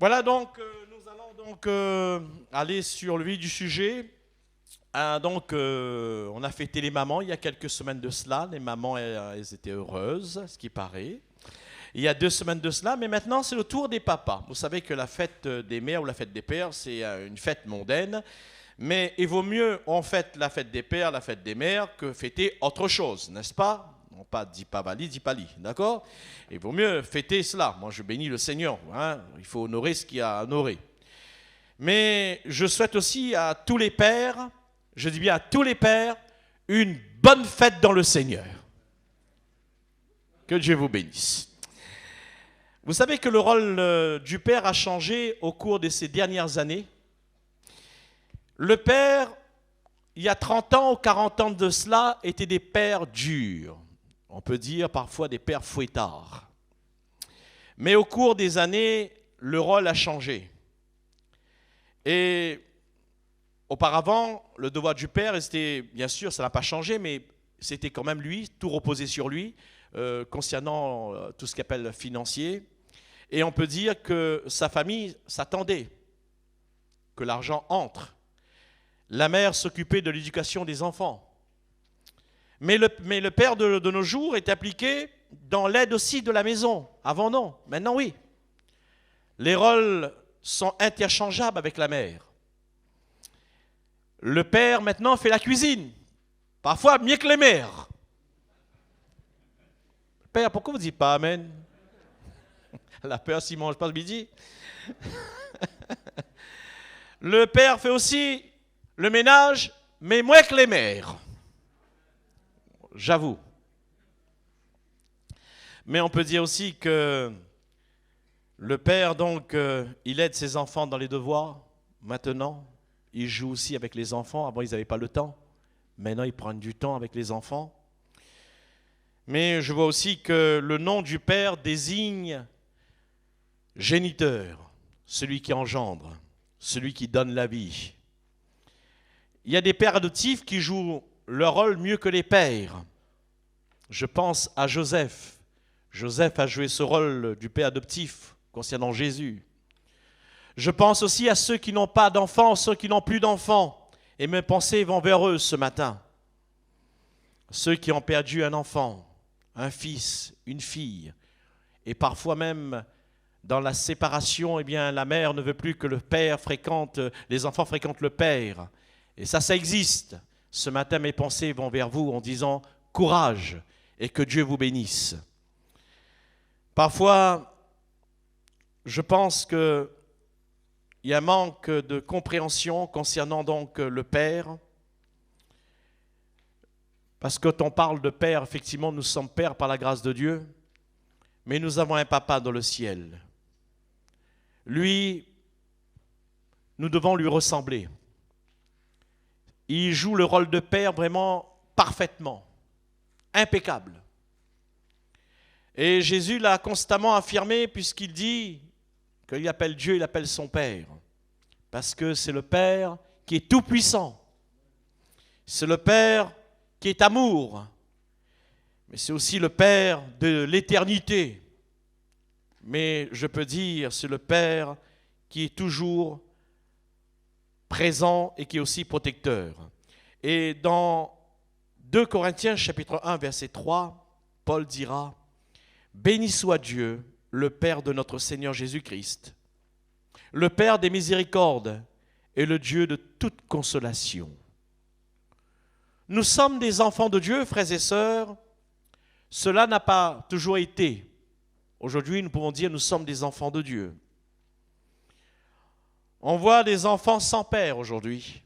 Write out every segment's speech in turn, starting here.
Voilà donc, nous allons donc aller sur le vif du sujet. On a fêté les mamans il y a quelques semaines de cela. Les mamans, elles étaient heureuses, ce qui paraît. Il y a 2 semaines de cela, mais maintenant c'est le tour des papas. Vous savez que la fête des mères ou la fête des pères, c'est une fête mondaine. Mais il vaut mieux on fête la fête des pères, la fête des mères, que fêter autre chose, n'est-ce pas? Non pas Dipavali, Dipali, d'accord? Il vaut mieux fêter cela. Moi je bénis le Seigneur, hein? Il faut honorer ce qu'il y a à honorer. Mais je souhaite aussi à tous les pères, je dis bien à tous les pères, une bonne fête dans le Seigneur. Que Dieu vous bénisse. Vous savez que le rôle du père a changé au cours de ces dernières années. Le père, il y a 30 ans ou 40 ans de cela, était des pères durs. On peut dire parfois des pères fouettards. Mais au cours des années, le rôle a changé. Et auparavant, le devoir du père, c'était, bien sûr, ça n'a pas changé, mais c'était quand même lui, tout reposait sur lui, concernant tout ce qu'on appelle financier. Et on peut dire que sa famille s'attendait que l'argent entre. La mère s'occupait de l'éducation des enfants. Mais le père de nos jours est appliqué dans l'aide aussi de la maison. Avant non, maintenant oui. Les rôles sont interchangeables avec la mère. Le père maintenant fait la cuisine, parfois mieux que les mères. Père, pourquoi vous ne dites pas amen? La peur s'il ne mange pas le midi. Le père fait aussi le ménage, mais moins que les mères. J'avoue. Mais on peut dire aussi que le père, donc, il aide ses enfants dans les devoirs. Maintenant, il joue aussi avec les enfants. Avant, ils n'avaient pas le temps. Maintenant, ils prennent du temps avec les enfants. Mais je vois aussi que le nom du père désigne géniteur, celui qui engendre, celui qui donne la vie. Il y a des pères adoptifs qui jouent leur rôle mieux que les pères. Je pense à Joseph. Joseph a joué ce rôle du père adoptif concernant Jésus. Je pense aussi à ceux qui n'ont pas d'enfants, ceux qui n'ont plus d'enfants. Et mes pensées vont vers eux ce matin. Ceux qui ont perdu un enfant, un fils, une fille. Et parfois même, dans la séparation, eh bien, la mère ne veut plus que le père fréquente, les enfants fréquentent le père. Et ça existe. Ce matin, mes pensées vont vers vous en disant courage et que Dieu vous bénisse. Parfois, je pense qu'il y a un manque de compréhension concernant donc le père. Parce que quand on parle de père, effectivement, nous sommes pères par la grâce de Dieu, mais nous avons un papa dans le ciel. Lui, nous devons lui ressembler. Il joue le rôle de père vraiment parfaitement, impeccable. Et Jésus l'a constamment affirmé puisqu'il dit qu'il appelle Dieu, il appelle son Père. Parce que c'est le Père qui est tout puissant. C'est le Père qui est amour. Mais c'est aussi le Père de l'éternité. Mais je peux dire, c'est le Père qui est toujours présent et qui est aussi protecteur. Et dans 2 Corinthiens chapitre 1 verset 3, Paul dira « Béni soit Dieu, le Père de notre Seigneur Jésus-Christ, le Père des miséricordes et le Dieu de toute consolation. » Nous sommes des enfants de Dieu, frères et sœurs. Cela n'a pas toujours été. Aujourd'hui, nous pouvons dire que nous sommes des enfants de Dieu. On voit des enfants sans père aujourd'hui.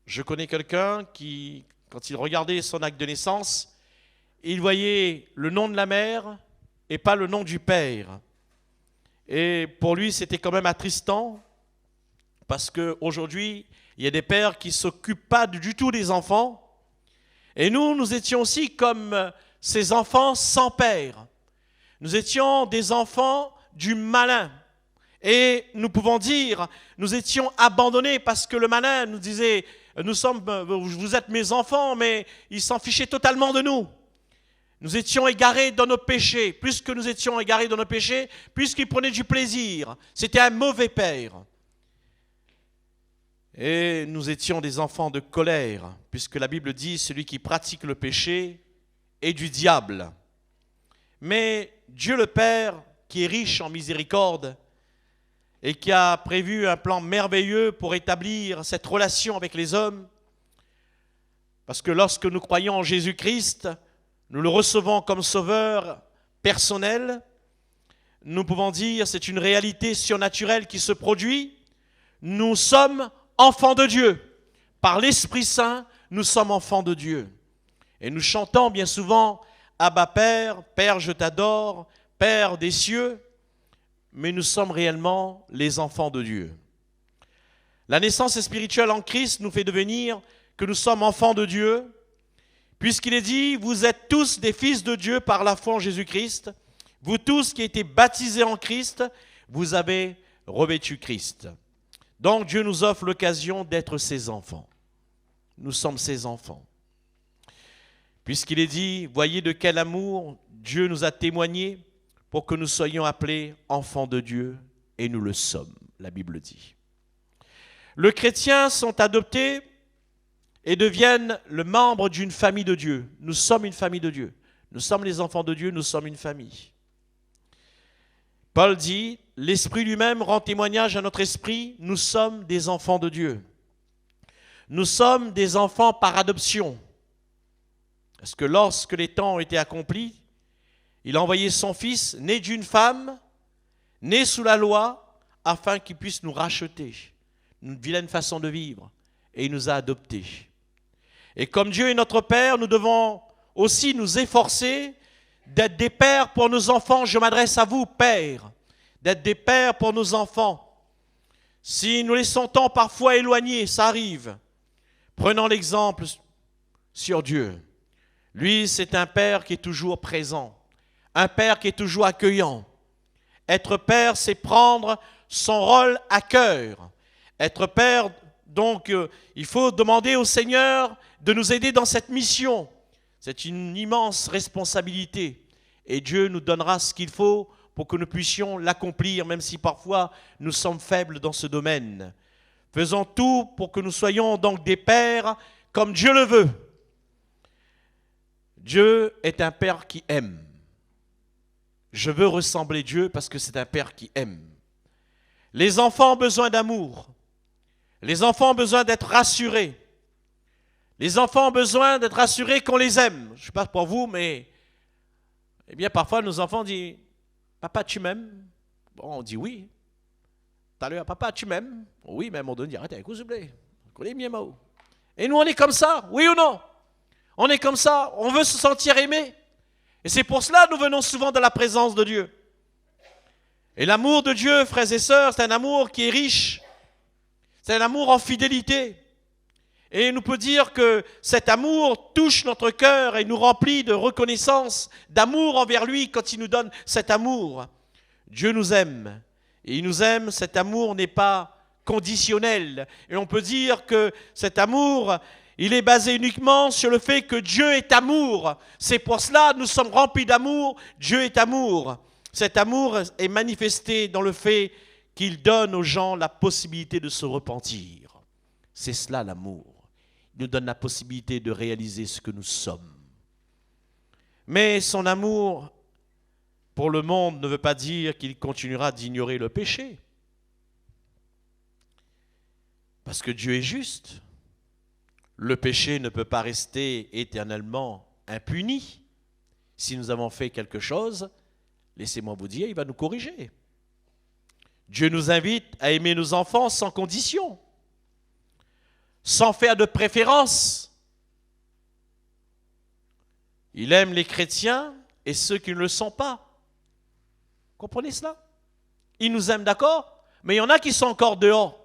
Je connais quelqu'un qui, quand il regardait son acte de naissance, il voyait le nom de la mère et pas le nom du père. Et pour lui, c'était quand même attristant parce qu'aujourd'hui, il y a des pères qui ne s'occupent pas du tout des enfants. Et nous étions aussi comme ces enfants sans père. Nous étions des enfants du malin. Et nous pouvons dire, nous étions abandonnés parce que le malin nous disait, vous êtes mes enfants, mais il s'en fichait totalement de nous. Nous étions égarés dans nos péchés, plus que nous étions égarés dans nos péchés, puisqu'il prenait du plaisir. C'était un mauvais père. Et nous étions des enfants de colère, puisque la Bible dit, celui qui pratique le péché est du diable. Mais Dieu le Père, qui est riche en miséricorde, et qui a prévu un plan merveilleux pour établir cette relation avec les hommes, parce que lorsque nous croyons en Jésus-Christ, nous le recevons comme sauveur personnel, nous pouvons dire c'est une réalité surnaturelle qui se produit. Nous sommes enfants de Dieu. Par l'Esprit Saint, nous sommes enfants de Dieu. Et nous chantons bien souvent « Abba Père, Père je t'adore, Père des cieux », mais nous sommes réellement les enfants de Dieu. La naissance spirituelle en Christ nous fait devenir que nous sommes enfants de Dieu, puisqu'il est dit, vous êtes tous des fils de Dieu par la foi en Jésus-Christ. Vous tous qui avez été baptisés en Christ, vous avez revêtu Christ. Donc Dieu nous offre l'occasion d'être ses enfants. Nous sommes ses enfants. Puisqu'il est dit, voyez de quel amour Dieu nous a témoigné pour que nous soyons appelés enfants de Dieu, et nous le sommes, la Bible dit. Les chrétiens sont adoptés et deviennent le membre d'une famille de Dieu. Nous sommes une famille de Dieu. Nous sommes les enfants de Dieu, nous sommes une famille. Paul dit, l'Esprit lui-même rend témoignage à notre esprit, nous sommes des enfants de Dieu. Nous sommes des enfants par adoption. Parce que lorsque les temps ont été accomplis, il a envoyé son Fils, né d'une femme, né sous la loi, afin qu'il puisse nous racheter. Une vilaine façon de vivre. Et il nous a adoptés. Et comme Dieu est notre Père, nous devons aussi nous efforcer d'être des pères pour nos enfants. Je m'adresse à vous, pères, d'être des pères pour nos enfants. Si nous les sentons parfois éloignés, ça arrive. Prenons l'exemple sur Dieu. Lui, c'est un père qui est toujours présent, un père qui est toujours accueillant. Être père, c'est prendre son rôle à cœur. Être père, donc, il faut demander au Seigneur de nous aider dans cette mission. C'est une immense responsabilité. Et Dieu nous donnera ce qu'il faut pour que nous puissions l'accomplir, même si parfois nous sommes faibles dans ce domaine. Faisons tout pour que nous soyons donc des pères comme Dieu le veut. Dieu est un père qui aime. Je veux ressembler à Dieu parce que c'est un père qui aime. Les enfants ont besoin d'amour. Les enfants ont besoin d'être rassurés. Les enfants ont besoin d'être rassurés qu'on les aime. Je ne sais pas pour vous, mais eh bien, parfois nos enfants disent « Papa, tu m'aimes ?» Bon, on dit oui. Tout à l'heure, « Papa, tu m'aimes ?» Oui, mais à un moment donné, on dit « Arrête, s'il vous plaît. » Et nous, on est comme ça, oui ou non? On est comme ça, on veut se sentir aimé. Et c'est pour cela que nous venons souvent dans la présence de Dieu. Et l'amour de Dieu, frères et sœurs, c'est un amour qui est riche. C'est un amour en fidélité. Et nous peut dire que cet amour touche notre cœur et nous remplit de reconnaissance, d'amour envers lui quand il nous donne cet amour. Dieu nous aime. Et il nous aime, cet amour n'est pas conditionnel. Et on peut dire que cet amour, il est basé uniquement sur le fait que Dieu est amour. C'est pour cela que nous sommes remplis d'amour. Dieu est amour. Cet amour est manifesté dans le fait qu'il donne aux gens la possibilité de se repentir. C'est cela l'amour. Il nous donne la possibilité de réaliser ce que nous sommes. Mais son amour pour le monde ne veut pas dire qu'il continuera d'ignorer le péché. Parce que Dieu est juste. Le péché ne peut pas rester éternellement impuni. Si nous avons fait quelque chose, laissez-moi vous dire, il va nous corriger. Dieu nous invite à aimer nos enfants sans condition, sans faire de préférence. Il aime les chrétiens et ceux qui ne le sont pas. Comprenez cela? Il nous aime, d'accord, mais il y en a qui sont encore dehors.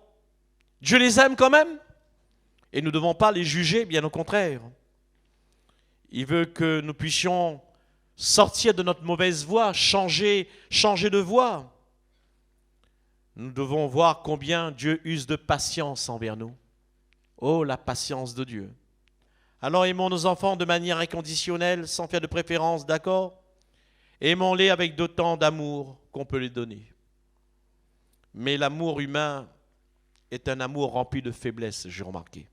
Dieu les aime quand même. Et nous ne devons pas les juger, bien au contraire. Il veut que nous puissions sortir de notre mauvaise voie, changer de voie. Nous devons voir combien Dieu use de patience envers nous. Oh, la patience de Dieu. Alors aimons nos enfants de manière inconditionnelle, sans faire de préférence, d'accord? Aimons-les avec d'autant d'amour qu'on peut les donner. Mais l'amour humain est un amour rempli de faiblesse, j'ai remarqué,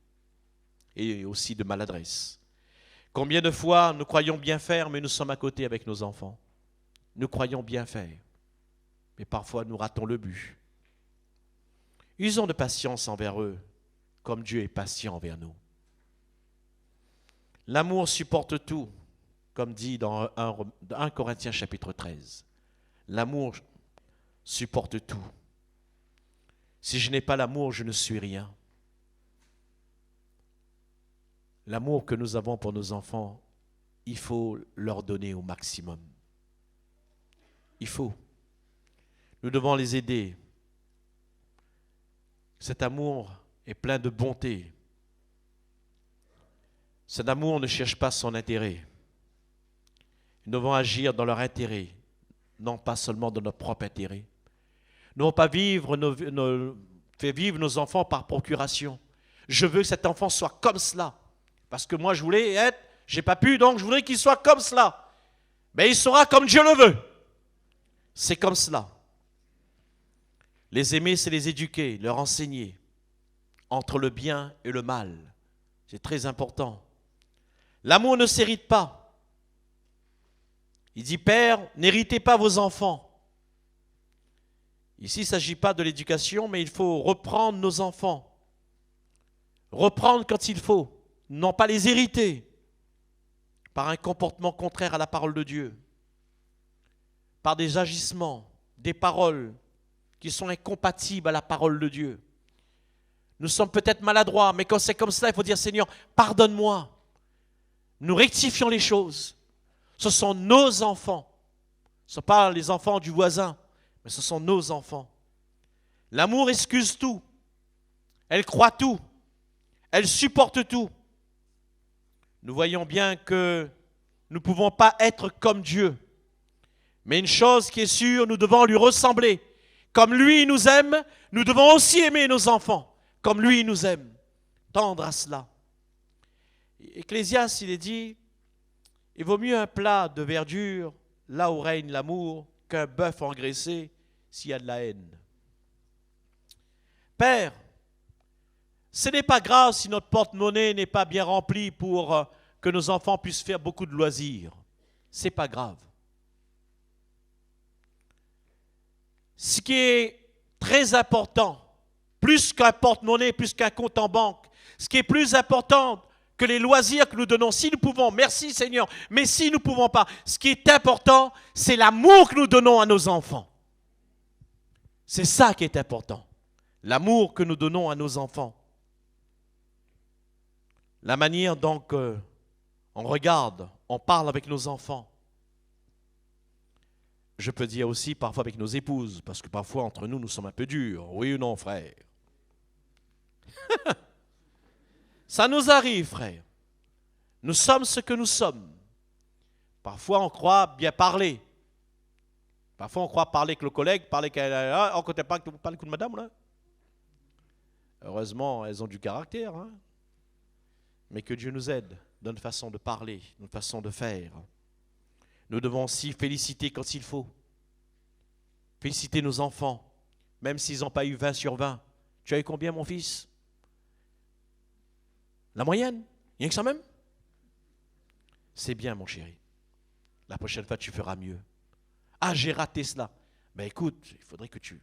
et aussi de maladresse. Combien de fois nous croyons bien faire, mais nous sommes à côté avec nos enfants. Nous croyons bien faire, mais parfois nous ratons le but. Usons de patience envers eux, comme Dieu est patient envers nous. L'amour supporte tout, comme dit dans 1 Corinthiens chapitre 13. L'amour supporte tout. Si je n'ai pas l'amour, je ne suis rien. L'amour que nous avons pour nos enfants, il faut leur donner au maximum. Il faut. Nous devons les aider. Cet amour est plein de bonté. Cet amour ne cherche pas son intérêt. Nous devons agir dans leur intérêt, non pas seulement dans notre propre intérêt. Nous ne devons pas faire vivre nos enfants par procuration. Je veux que cet enfant soit comme cela. Parce que moi, je voulais être, je n'ai pas pu, donc je voudrais qu'il soit comme cela. Mais il sera comme Dieu le veut. C'est comme cela. Les aimer, c'est les éduquer, leur enseigner entre le bien et le mal. C'est très important. L'amour ne s'hérite pas. Il dit, Père, n'héritez pas vos enfants. Ici, il ne s'agit pas de l'éducation, mais il faut reprendre nos enfants. Reprendre quand il faut. Non pas les hériter par un comportement contraire à la parole de Dieu, par des agissements, des paroles qui sont incompatibles à la parole de Dieu. Nous sommes peut-être maladroits, mais quand c'est comme cela, il faut dire, Seigneur, pardonne-moi. Nous rectifions les choses. Ce sont nos enfants. Ce ne sont pas les enfants du voisin, mais ce sont nos enfants. L'amour excuse tout. Elle croit tout. Elle supporte tout. Nous voyons bien que nous ne pouvons pas être comme Dieu. Mais une chose qui est sûre, nous devons lui ressembler. Comme lui nous aime, nous devons aussi aimer nos enfants. Comme lui nous aime. Tendre à cela. Ecclésiaste, il est dit, il vaut mieux un plat de verdure, là où règne l'amour, qu'un bœuf engraissé, s'il y a de la haine. Père, ce n'est pas grave si notre porte-monnaie n'est pas bien rempli pour que nos enfants puissent faire beaucoup de loisirs. Ce n'est pas grave. Ce qui est très important, plus qu'un porte-monnaie, plus qu'un compte en banque, ce qui est plus important que les loisirs que nous donnons, si nous pouvons, merci Seigneur, mais si nous ne pouvons pas, ce qui est important, c'est l'amour que nous donnons à nos enfants. C'est ça qui est important. L'amour que nous donnons à nos enfants. La manière dont on regarde, on parle avec nos enfants. Je peux dire aussi parfois avec nos épouses, parce que parfois entre nous, nous sommes un peu durs. Oui ou non, frère? Ça nous arrive, frère. Nous sommes ce que nous sommes. Parfois, on croit bien parler. Parfois, on croit parler avec le collègue, parler avec on ne connaît pas que vous parlez avec madame, là. Heureusement, elles ont du caractère, hein. Mais que Dieu nous aide dans notre façon de parler, notre façon de faire. Nous devons aussi féliciter quand il faut. Féliciter nos enfants, même s'ils n'ont pas eu 20 sur 20. Tu as eu combien, mon fils? La moyenne? Rien que ça même? C'est bien, mon chéri. La prochaine fois, tu feras mieux. Ah, j'ai raté cela. Ben écoute, il faudrait que tu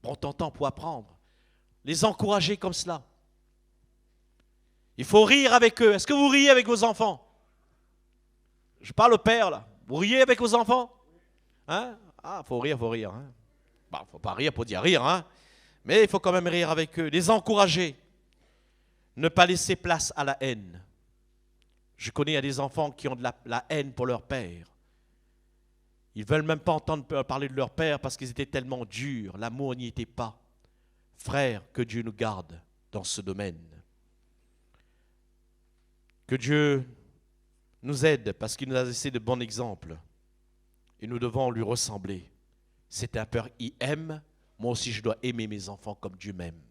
prends ton temps pour apprendre. Les encourager comme cela. Il faut rire avec eux. Est-ce que vous riez avec vos enfants? Je parle au père, là. Vous riez avec vos enfants? Hein? Ah, faut rire, faut rire. Hein? Bon, faut pas rire pour dire rire, hein? Mais il faut quand même rire avec eux. Les encourager. Ne pas laisser place à la haine. Je connais des enfants qui ont de la haine pour leur père. Ils ne veulent même pas entendre parler de leur père parce qu'ils étaient tellement durs. L'amour n'y était pas. Frères, que Dieu nous garde dans ce domaine. Que Dieu nous aide parce qu'il nous a laissé de bons exemples. Et nous devons lui ressembler. C'est un père qui aime. Moi aussi, je dois aimer mes enfants comme Dieu m'aime.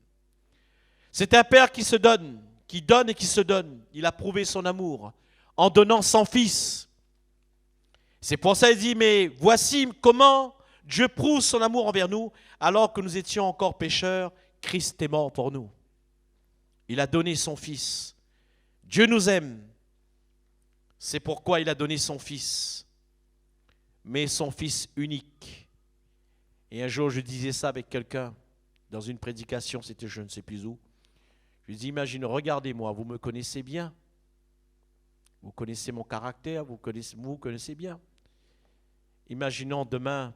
C'est un père qui se donne, qui donne et qui se donne. Il a prouvé son amour en donnant son Fils. C'est pour ça qu'il dit, mais voici comment Dieu prouve son amour envers nous, alors que nous étions encore pécheurs, Christ est mort pour nous. Il a donné son Fils. Dieu nous aime. C'est pourquoi il a donné son Fils. Mais son Fils unique. Et un jour, je disais ça avec quelqu'un, dans une prédication, c'était je ne sais plus où. Je lui dis, imagine, regardez-moi, vous me connaissez bien. Vous connaissez mon caractère, vous connaissez bien. Imaginons demain,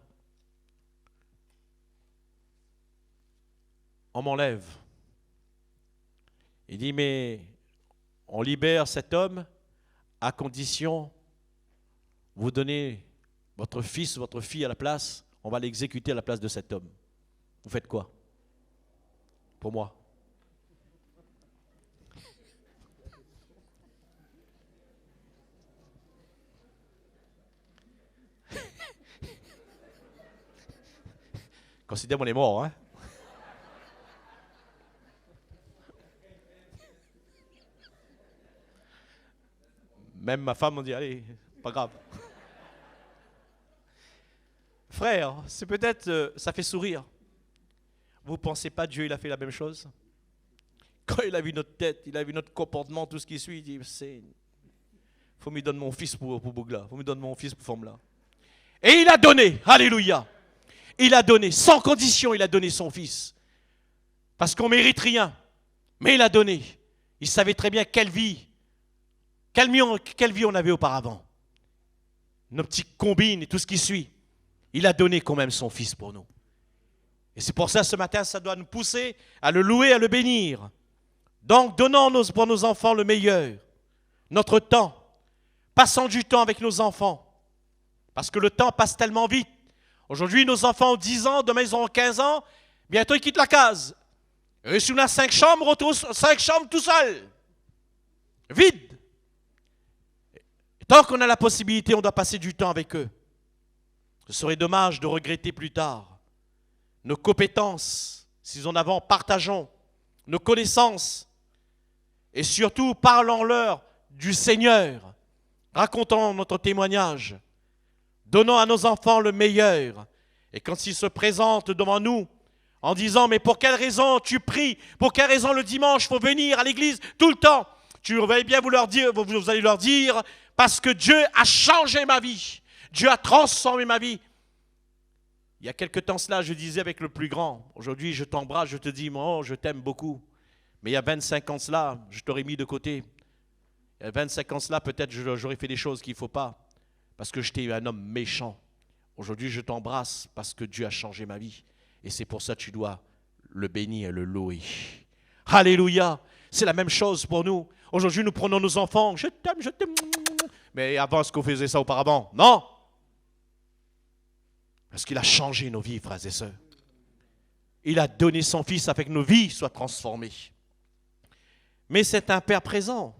on m'enlève. Il dit, mais on libère cet homme à condition, vous donnez votre fils, votre fille à la place, on va l'exécuter à la place de cet homme. Vous faites quoi? Pour moi. Considère qu'on est mort, hein? Même ma femme m'a dit, allez, pas grave. Frère, c'est peut-être, ça fait sourire. Vous ne pensez pas Dieu, il a fait la même chose? Quand il a vu notre tête, il a vu notre comportement, tout ce qui suit, il dit, il faut me donner mon fils pour Bougla, il faut me donner mon fils pour Forme-là. Et il a donné, alléluia. Il a donné, sans condition, il a donné son fils. Parce qu'on ne mérite rien. Mais il a donné. Il savait très bien quelle vie on avait auparavant. Nos petites combines et tout ce qui suit. Il a donné quand même son fils pour nous. Et c'est pour ça, ce matin, ça doit nous pousser à le louer, à le bénir. Donc, donnons pour nos enfants le meilleur. Notre temps. Passons du temps avec nos enfants. Parce que le temps passe tellement vite. Aujourd'hui, nos enfants ont 10 ans, demain ils auront 15 ans, bientôt ils quittent la case. Et si on a 5 chambres, on retrouve 5 chambres tout seul. Vide. Et tant qu'on a la possibilité, on doit passer du temps avec eux. Ce serait dommage de regretter plus tard. Nos compétences, si nous en avons, partageons. Nos connaissances. Et surtout, parlons-leur du Seigneur. Racontons notre témoignage. Donnons à nos enfants le meilleur. Et quand ils se présentent devant nous, en disant, mais pour quelle raison tu pries? Pour quelle raison le dimanche, il faut venir à l'église tout le temps? Vous allez leur dire, parce que Dieu a changé ma vie. Dieu a transformé ma vie. Il y a quelque temps cela, je disais avec le plus grand, aujourd'hui je t'embrasse, je te dis, oh, je t'aime beaucoup. Mais il y a 25 ans cela, je t'aurais mis de côté. Il y a 25 ans cela, peut-être j'aurais fait des choses qu'il ne faut pas. Parce que j'étais un homme méchant. Aujourd'hui, je t'embrasse parce que Dieu a changé ma vie. Et c'est pour ça que tu dois le bénir et le louer. Alléluia. C'est la même chose pour nous. Aujourd'hui, nous prenons nos enfants. Je t'aime, je t'aime. Mais avant, est-ce qu'on faisait ça auparavant? Non. Parce qu'il a changé nos vies, frères et sœurs. Il a donné son Fils afin que nos vies soient transformées. Mais c'est un Père présent.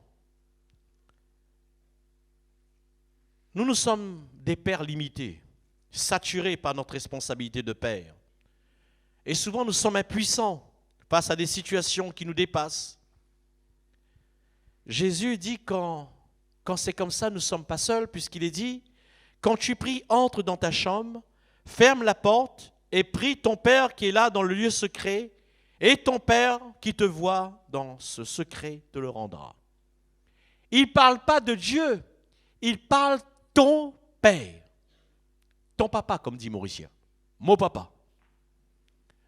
Nous sommes des pères limités, saturés par notre responsabilité de père. Et souvent, nous sommes impuissants face à des situations qui nous dépassent. Jésus dit quand c'est comme ça, nous ne sommes pas seuls, puisqu'il est dit, quand tu pries, entre dans ta chambre, ferme la porte et prie ton Père qui est là dans le lieu secret, et ton Père qui te voit dans ce secret te le rendra. Il ne parle pas de Dieu, il parle ton Père, ton papa, comme dit Mauricien, mon papa,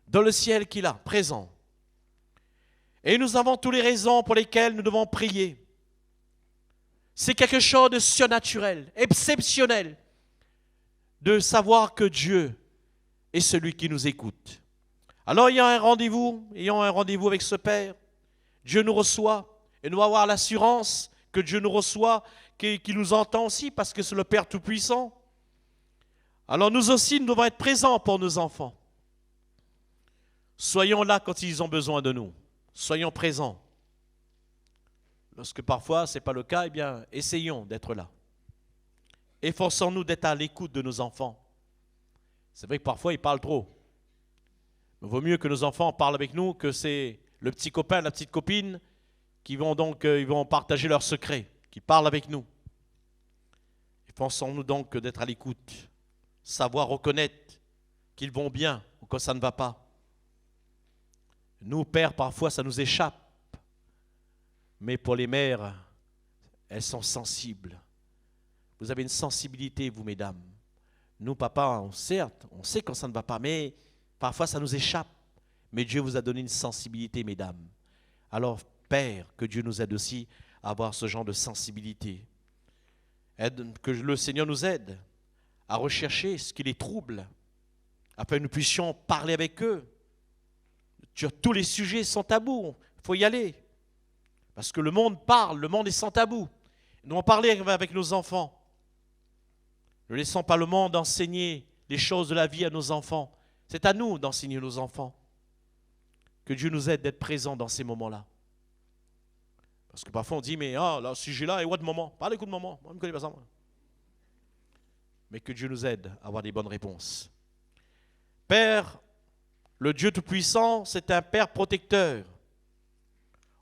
dans le ciel qu'il a, présent. Et nous avons toutes les raisons pour lesquelles nous devons prier. C'est quelque chose de surnaturel, exceptionnel, de savoir que Dieu est celui qui nous écoute. Alors ayons un rendez-vous avec ce Père. Dieu nous reçoit et nous allons avoir l'assurance que Dieu nous reçoit, qu'il nous entend aussi parce que c'est le Père Tout-Puissant. Alors nous aussi, nous devons être présents pour nos enfants. Soyons là quand ils ont besoin de nous. Soyons présents. Lorsque parfois ce n'est pas le cas, eh bien, essayons d'être là. Efforçons-nous d'être à l'écoute de nos enfants. C'est vrai que parfois ils parlent trop. Il vaut mieux que nos enfants parlent avec nous que c'est le petit copain, la petite copine qui vont donc ils vont partager leurs secrets, qui parlent avec nous. Et pensons-nous donc d'être à l'écoute, savoir reconnaître qu'ils vont bien ou que ça ne va pas. Nous, pères, parfois ça nous échappe, mais pour les mères, elles sont sensibles. Vous avez une sensibilité, vous, mesdames. Nous, papa, certes, on sait quand ça ne va pas, mais parfois ça nous échappe. Mais Dieu vous a donné une sensibilité, mesdames. Alors, Père, que Dieu nous aide aussi à avoir ce genre de sensibilité. Que le Seigneur nous aide à rechercher ce qui les trouble, afin que nous puissions parler avec eux. Tous les sujets sont tabous, il faut y aller. Parce que le monde parle, le monde est sans tabou. Nous devons parler avec nos enfants. Ne laissons pas le monde enseigner les choses de la vie à nos enfants. C'est à nous d'enseigner nos enfants. Que Dieu nous aide d'être présents dans ces moments-là. Parce que parfois on dit, mais là, ce sujet-là, et what de moment? Parlez coup de moment, moi je ne connais pas ça. Moi. Mais que Dieu nous aide à avoir des bonnes réponses. Père, le Dieu Tout-Puissant, c'est un Père protecteur.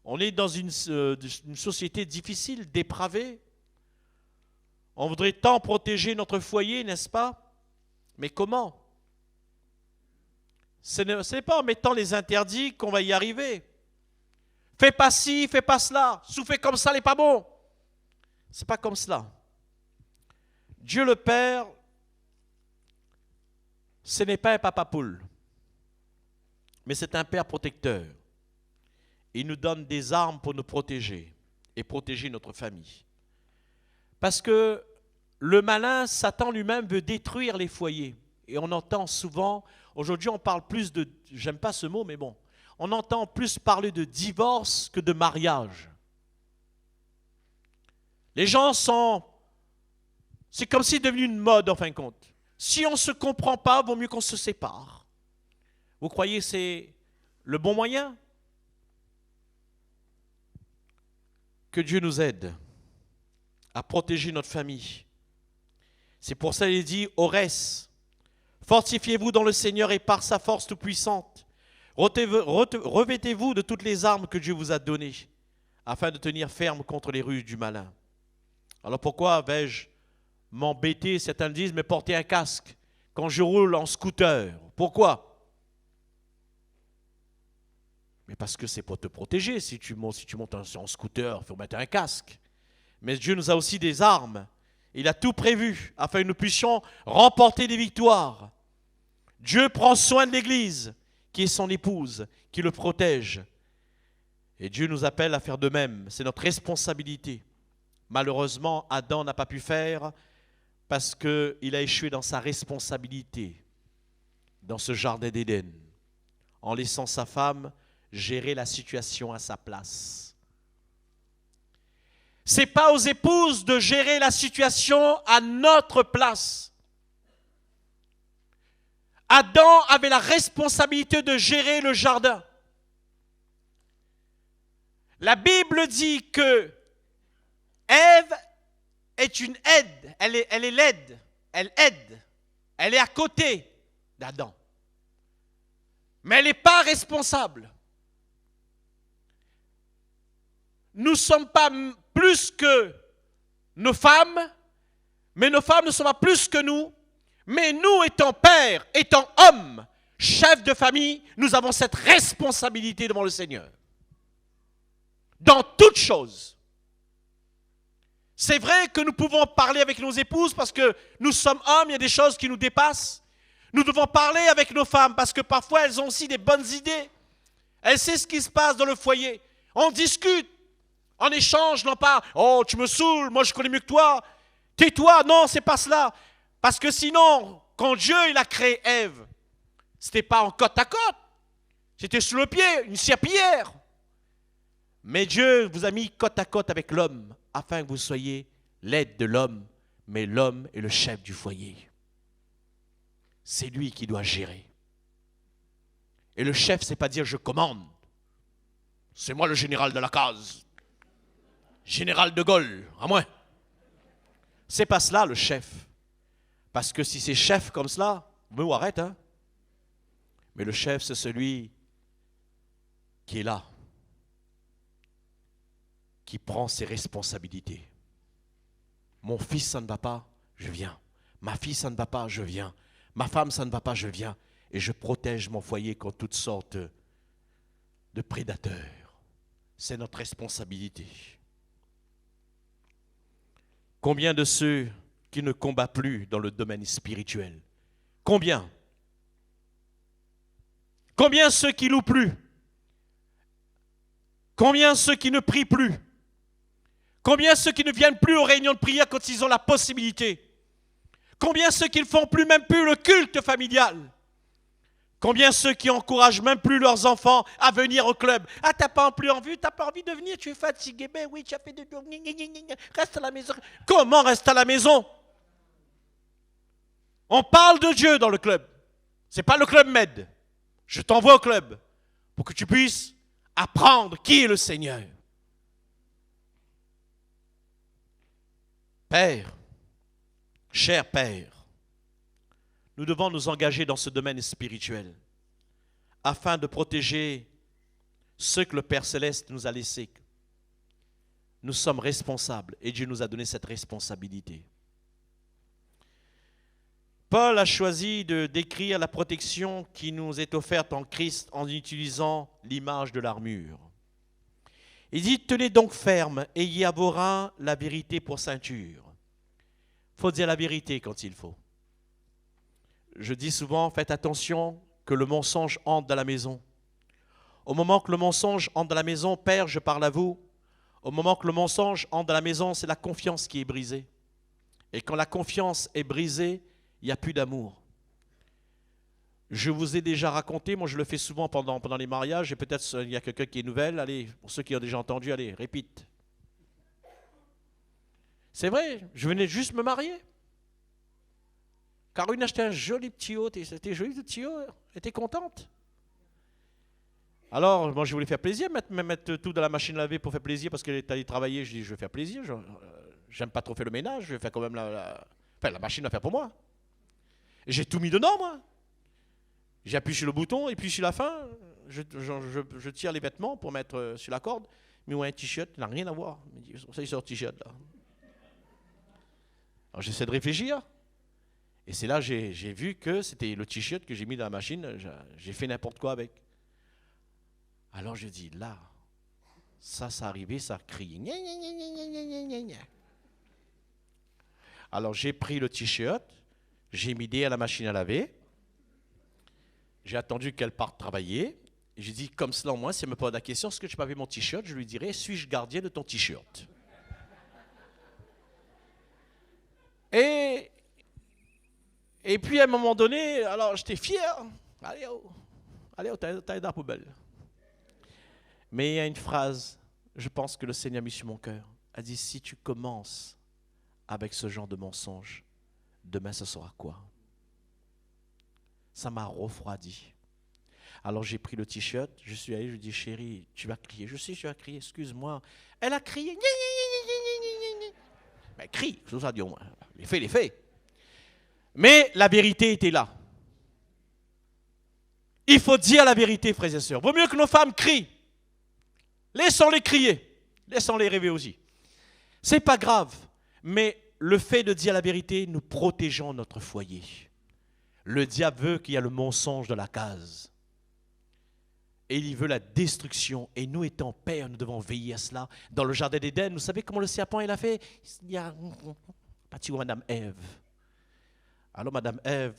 On est dans une société difficile, dépravée. On voudrait tant protéger notre foyer, n'est-ce pas? Mais comment? Ce n'est pas en mettant les interdits qu'on va y arriver. Fais pas ci, fais pas cela. Si vous faites comme ça, n'est pas bon. Ce n'est pas comme cela. Dieu le Père, ce n'est pas un papa poule, mais c'est un Père protecteur. Il nous donne des armes pour nous protéger et protéger notre famille. Parce que le malin, Satan lui-même, veut détruire les foyers. Et on entend souvent, aujourd'hui on parle plus de, j'aime pas ce mot, mais bon, on entend plus parler de divorce que de mariage. Les gens c'est comme si c'est devenu une mode en fin de compte. Si on ne se comprend pas, vaut mieux qu'on se sépare. Vous croyez que c'est le bon moyen? Que Dieu nous aide à protéger notre famille. C'est pour ça qu'il dit, Orès, fortifiez-vous dans le Seigneur et par sa force toute-puissante. Revêtez-vous de toutes les armes que Dieu vous a données, afin de tenir ferme contre les ruses du malin. Alors pourquoi vais-je m'embêter, certains disent, mais porter un casque quand je roule en scooter? Pourquoi? Mais parce que c'est pour te protéger. Si tu montes en scooter, il faut mettre un casque. Mais Dieu nous a aussi des armes. Il a tout prévu afin que nous puissions remporter des victoires. Dieu prend soin de l'Église, qui est son épouse, qui le protège. Et Dieu nous appelle à faire de même. C'est notre responsabilité. Malheureusement, Adam n'a pas pu faire parce qu'il a échoué dans sa responsabilité, dans ce jardin d'Éden, en laissant sa femme gérer la situation à sa place. Ce n'est pas aux épouses de gérer la situation à notre place. Adam avait la responsabilité de gérer le jardin. La Bible dit que Ève est une aide, elle est l'aide, elle aide, elle est à côté d'Adam. Mais elle n'est pas responsable. Nous ne sommes pas plus que nos femmes, mais nos femmes ne sont pas plus que nous. Mais nous, étant pères, étant hommes, chefs de famille, nous avons cette responsabilité devant le Seigneur. Dans toutes choses. C'est vrai que nous pouvons parler avec nos épouses parce que nous sommes hommes, il y a des choses qui nous dépassent. Nous devons parler avec nos femmes parce que parfois elles ont aussi des bonnes idées. Elles savent ce qui se passe dans le foyer. On discute. En échange, non pas « Oh, tu me saoules, moi je connais mieux que toi. Tais-toi. » Non, c'est pas cela. Parce que sinon, quand Dieu il a créé Ève, c'était pas en côte à côte. C'était sous le pied, une serpillière. Mais Dieu vous a mis côte à côte avec l'homme, afin que vous soyez l'aide de l'homme, mais l'homme est le chef du foyer. C'est lui qui doit gérer. Et le chef, c'est pas dire je commande. C'est moi le général de la case. Général de Gaulle, à moi. C'est pas cela le chef. Parce que si c'est chef comme cela, vous arrête, hein. Mais le chef, c'est celui qui est là. qui prend ses responsabilités. Mon fils, ça ne va pas, je viens. Ma fille, ça ne va pas, je viens. Ma femme, ça ne va pas, je viens. Et je protège mon foyer contre toutes sortes de prédateurs. C'est notre responsabilité. Combien de ceux qui ne combattent plus dans le domaine spirituel? Combien? Combien ceux qui louent plus? Combien ceux qui ne prient plus? Combien ceux qui ne viennent plus aux réunions de prière quand ils ont la possibilité? Combien ceux qui ne font plus même plus le culte familial? Combien ceux qui encouragent même plus leurs enfants à venir au club? Ah, t'as pas plus envie, t'as pas envie de venir, tu es fatigué, ben oui, tu as fait de... Reste à la maison. Comment reste à la maison? On parle de Dieu dans le club. C'est pas le club Med. Je t'envoie au club pour que tu puisses apprendre qui est le Seigneur. Père, cher Père, nous devons nous engager dans ce domaine spirituel afin de protéger ceux que le Père Céleste nous a laissés. Nous sommes responsables et Dieu nous a donné cette responsabilité. Paul a choisi de décrire la protection qui nous est offerte en Christ en utilisant l'image de l'armure. Il dit, tenez donc ferme, ayez à vos reins la vérité pour ceinture. Il faut dire la vérité quand il faut. Je dis souvent, faites attention que le mensonge entre dans la maison. Au moment que le mensonge entre dans la maison, Père, je parle à vous, au moment que le mensonge entre dans la maison, c'est la confiance qui est brisée. Et quand la confiance est brisée, il n'y a plus d'amour. Je vous ai déjà raconté, moi je le fais souvent pendant les mariages, et peut-être il y a quelqu'un qui est nouvelle, allez, pour ceux qui ont déjà entendu, allez, répète. C'est vrai, je venais juste me marier. Caroline achetait un joli petit haut, c'était joli le petit haut, elle était contente. Alors, moi je voulais faire plaisir, mettre tout dans la machine à laver pour faire plaisir, parce qu'elle est allée travailler, je dis je vais faire plaisir, j'aime pas trop faire le ménage, je vais faire quand même la machine à faire pour moi. Et j'ai tout mis dedans, moi. J'appuie sur le bouton, et puis sur la fin, je tire les vêtements pour mettre sur la corde, mais ouais, un t-shirt n'a rien à voir. Ça, il sort t-shirt là. Alors j'essaie de réfléchir. Et c'est là que j'ai vu que c'était le t-shirt que j'ai mis dans la machine, j'ai fait n'importe quoi avec. Alors je dis, là, ça arrivé, ça a crié. Gna, gna, gna, gna, gna, gna, gna. Alors j'ai pris le t-shirt, j'ai mis des à la machine à laver, j'ai attendu qu'elle parte travailler, et j'ai dit, comme cela, moi, si elle me pose la question, est-ce que tu m'avais mon t-shirt? Je lui dirais, suis-je gardien de ton t-shirt? Et puis à un moment donné, alors j'étais fier, allez, t'as dans la poubelle. Mais il y a une phrase, je pense que le Seigneur a mis sur mon cœur, a dit, si tu commences avec ce genre de mensonge, demain ce sera quoi? Ça m'a refroidi. Alors j'ai pris le t-shirt, je suis allé, je lui ai dit, chérie, tu vas crier. Je sais, tu vas crier, excuse-moi. Elle a crié. Mais crie, je vous ai dit, les faits. Mais la vérité était là. Il faut dire la vérité, frères et sœurs. Vaut mieux que nos femmes crient. Laissons-les crier. Laissons-les rêver aussi. C'est pas grave. Mais le fait de dire la vérité, nous protégeons notre foyer. Le diable veut qu'il y ait le mensonge dans la case. Et il veut la destruction. Et nous, étant pères, nous devons veiller à cela. Dans le jardin d'Éden, vous savez comment le serpent il a fait? Il y a Madame Ève. Alors Madame Ève,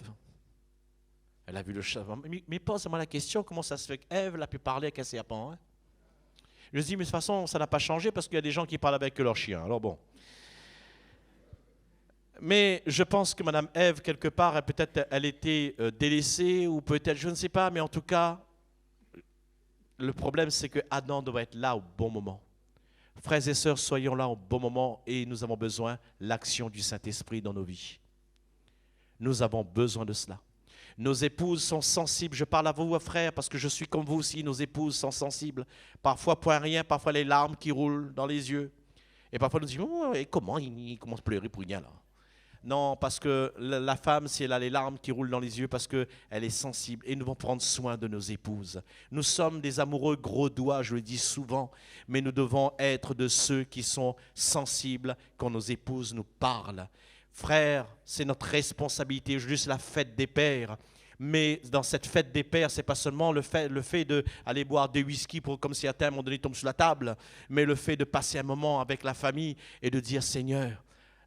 elle a vu le serpent. Mais pose-moi la question, comment ça se fait qu'Ève a pu parler avec un serpent? Hein? Je dis, mais de toute façon, ça n'a pas changé parce qu'il y a des gens qui parlent avec leur chien. Alors bon. Mais je pense que Madame Ève, quelque part, peut-être elle était délaissée ou peut-être, je ne sais pas, mais en tout cas, le problème c'est que Adam doit être là au bon moment. Frères et sœurs, soyons là au bon moment et nous avons besoin de l'action du Saint-Esprit dans nos vies. Nous avons besoin de cela. Nos épouses sont sensibles. Je parle à vous, frères, parce que je suis comme vous aussi. Nos épouses sont sensibles. Parfois, point rien. Parfois, les larmes qui roulent dans les yeux. Et parfois, nous disons, oh, et comment il commence à pleurer pour rien là? Non, parce que la femme, si elle a les larmes qui roulent dans les yeux, parce qu'elle est sensible. Et nous devons prendre soin de nos épouses. Nous sommes des amoureux gros doigts, je le dis souvent, mais nous devons être de ceux qui sont sensibles quand nos épouses nous parlent. Frère, c'est notre responsabilité. Aujourd'hui, c'est la fête des pères. Mais dans cette fête des pères, ce n'est pas seulement le fait d'aller boire des whisky comme si à un moment donné tombe sur la table, mais le fait de passer un moment avec la famille et de dire Seigneur,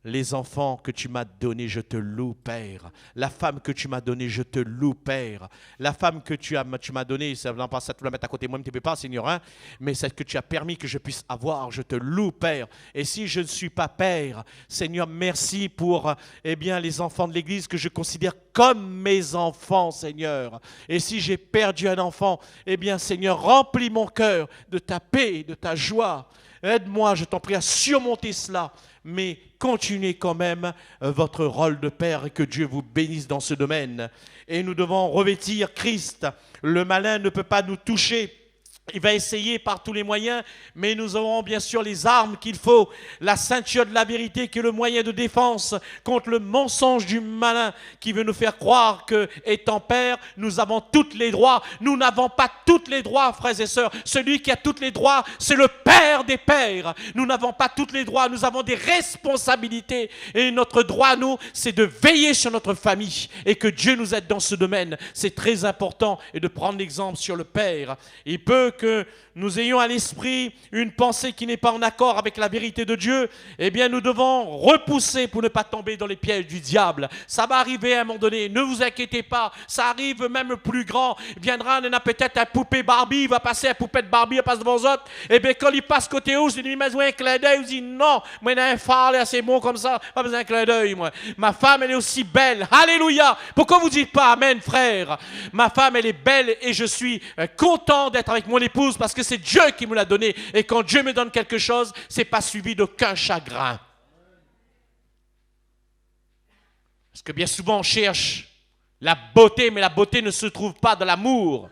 les enfants que tu m'as donnés, je te loue, Père. La femme que tu m'as donnée, je te loue, Père. La femme que tu m'as donnée, ça ne veut pas ça te la mettre à côté de moi, tu ne peux pas, Seigneur, hein? Mais celle que tu as permis que je puisse avoir, je te loue, Père. Et si je ne suis pas Père, Seigneur, merci pour les enfants de l'Église que je considère comme mes enfants, Seigneur. Et si j'ai perdu un enfant, Seigneur, remplis mon cœur de ta paix, de ta joie. Aide-moi, je t'en prie, à surmonter cela, mais continuez quand même votre rôle de père et que Dieu vous bénisse dans ce domaine. Et nous devons revêtir Christ. Le malin ne peut pas nous toucher. Il va essayer par tous les moyens, mais nous aurons bien sûr les armes qu'il faut, la ceinture de la vérité qui est le moyen de défense contre le mensonge du malin qui veut nous faire croire que, étant père, nous avons tous les droits. Nous n'avons pas tous les droits, frères et sœurs. Celui qui a tous les droits, c'est le Père des pères. Nous n'avons pas tous les droits, nous avons des responsabilités. Et notre droit, nous, c'est de veiller sur notre famille et que Dieu nous aide dans ce domaine. C'est très important et de prendre l'exemple sur le Père. Il peut que nous ayons à l'esprit une pensée qui n'est pas en accord avec la vérité de Dieu, nous devons repousser pour ne pas tomber dans les pièges du diable. Ça va arriver à un moment donné, ne vous inquiétez pas, ça arrive même plus grand. Il viendra, on a peut-être un poupée Barbie, il va passer un poupée de Barbie, il passe devant vous autres, quand il passe côté haut, je lui dis, mais un clin d'œil, il dit, non, moi, il a un phare, là, c'est bon comme ça, pas besoin d'un clin d'œil, moi. Ma femme, elle est aussi belle, alléluia. Pourquoi vous dites pas amen, frère? Ma femme, elle est belle et je suis content d'être avec mon épouse parce que c'est Dieu qui me l'a donné. Et quand Dieu me donne quelque chose, ce n'est pas suivi d'aucun chagrin. Parce que bien souvent, on cherche la beauté, mais la beauté ne se trouve pas dans l'amour.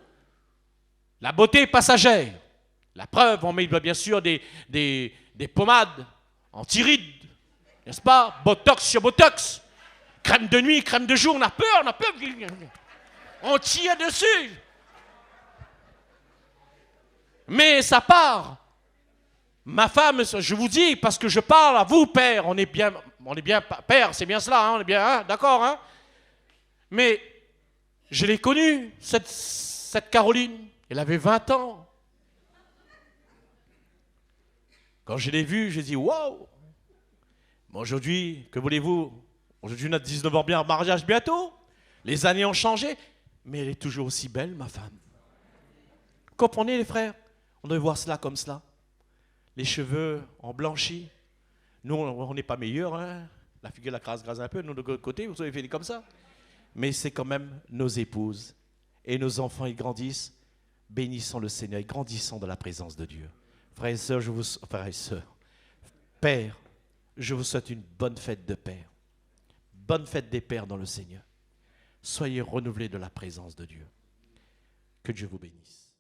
La beauté est passagère. La preuve, on met bien sûr des pommades anti-rides, n'est-ce pas? Botox sur botox. Crème de nuit, crème de jour, on a peur. On tire dessus. Mais ça part. Ma femme, je vous dis, parce que je parle à vous, père, on est bien père, c'est bien cela, hein, on est bien, hein, d'accord, hein? Mais je l'ai connue, cette Caroline, elle avait 20 ans. Quand je l'ai vue, j'ai dit, waouh! Aujourd'hui, que voulez-vous? Aujourd'hui, on a 19 ans bien, mariage bientôt. Les années ont changé, mais elle est toujours aussi belle, ma femme. Comprenez, les frères? On doit voir cela comme cela. Les cheveux ont blanchi. Nous, on n'est pas meilleurs. Hein? La figure la grâce un peu. Nous, de l'autre côté, vous avez fait comme ça. Mais c'est quand même nos épouses. Et nos enfants, ils grandissent. Bénissons le Seigneur. Ils grandissons dans la présence de Dieu. Frères et sœurs, Père, je vous souhaite une bonne fête de Père. Bonne fête des Pères dans le Seigneur. Soyez renouvelés de la présence de Dieu. Que Dieu vous bénisse.